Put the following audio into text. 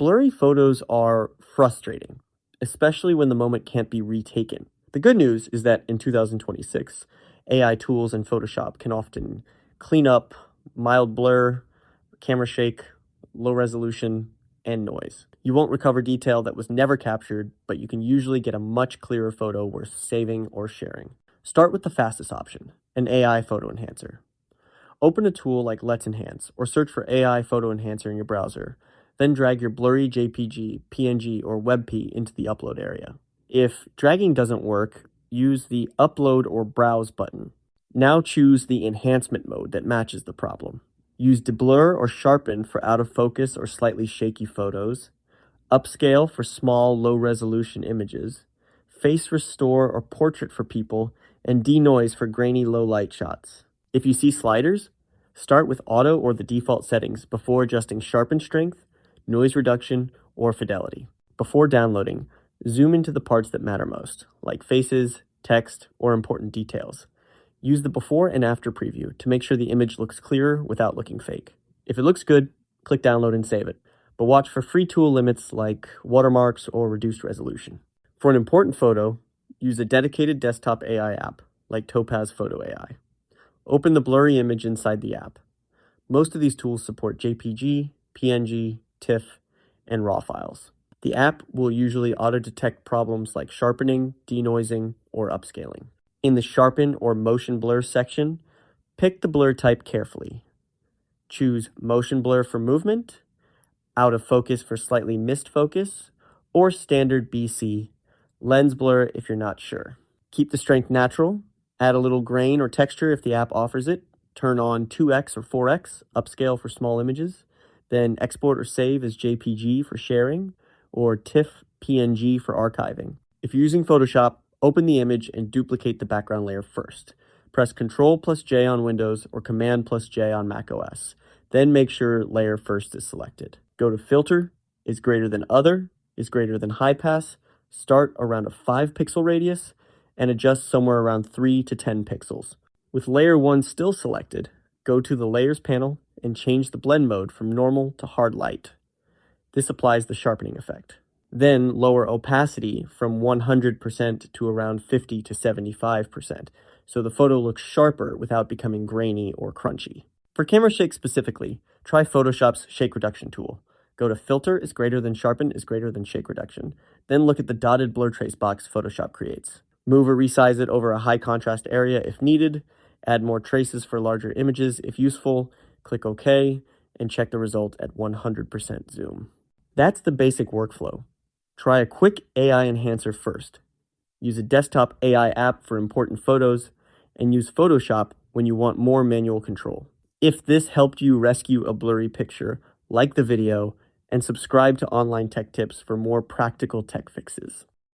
Blurry photos are frustrating, especially when the moment can't be retaken. The good news is that in 2026, AI tools in Photoshop can often clean up mild blur, camera shake, low resolution, and noise. You won't recover detail that was never captured, but you can usually get a much clearer photo worth saving or sharing. Start with the fastest option, an AI photo enhancer. Open a tool like Let's Enhance or search for AI photo enhancer in your browser, then drag your blurry JPG, PNG, or WebP into the upload area. If dragging doesn't work, use the Upload or Browse button. Now choose the enhancement mode that matches the problem. Use deblur or sharpen for out of focus or slightly shaky photos, upscale for small, low-resolution images, face restore or portrait for people, and denoise for grainy, low-light shots. If you see sliders, start with auto or the default settings before adjusting sharpen strength, noise reduction, or fidelity. Before downloading, zoom into the parts that matter most, like faces, text, or important details. Use the before and after preview to make sure the image looks clearer without looking fake. If it looks good, click download and save it, but watch for free tool limits like watermarks or reduced resolution. For an important photo, use a dedicated desktop AI app, like Topaz Photo AI. Open the blurry image inside the app. Most of these tools support JPG, PNG, TIFF, and RAW files. The app will usually auto-detect problems like sharpening, denoising, or upscaling. In the Sharpen or Motion Blur section, pick the blur type carefully. Choose Motion Blur for movement, Out of Focus for slightly missed focus, or Standard BC, Lens Blur if you're not sure. Keep the strength natural, add a little grain or texture if the app offers it, turn on 2x or 4x, upscale for small images, then export or save as JPG for sharing, or TIFF PNG for archiving. If you're using Photoshop, open the image and duplicate the background layer first. Press Ctrl+J on Windows or Command+J on macOS. Then make sure layer first is selected. Go to Filter, is greater than Other, is greater than High Pass, start around a 5 pixel radius, and adjust somewhere around 3 to 10 pixels. With layer 1 still selected, go to the Layers panel and change the blend mode from normal to hard light. This applies the sharpening effect. Then lower opacity from 100% to around 50 to 75%, so the photo looks sharper without becoming grainy or crunchy. For camera shake specifically, try Photoshop's shake reduction tool. Go to Filter is greater than Sharpen is greater than shake reduction. Then look at the dotted blur trace box Photoshop creates. Move or resize it over a high contrast area if needed. Add more traces for larger images if useful. Click OK and check the result at 100% zoom. That's the basic workflow. Try a quick AI enhancer first. Use a desktop AI app for important photos, and use Photoshop when you want more manual control. If this helped you rescue a blurry picture, like the video and subscribe to Online Tech Tips for more practical tech fixes.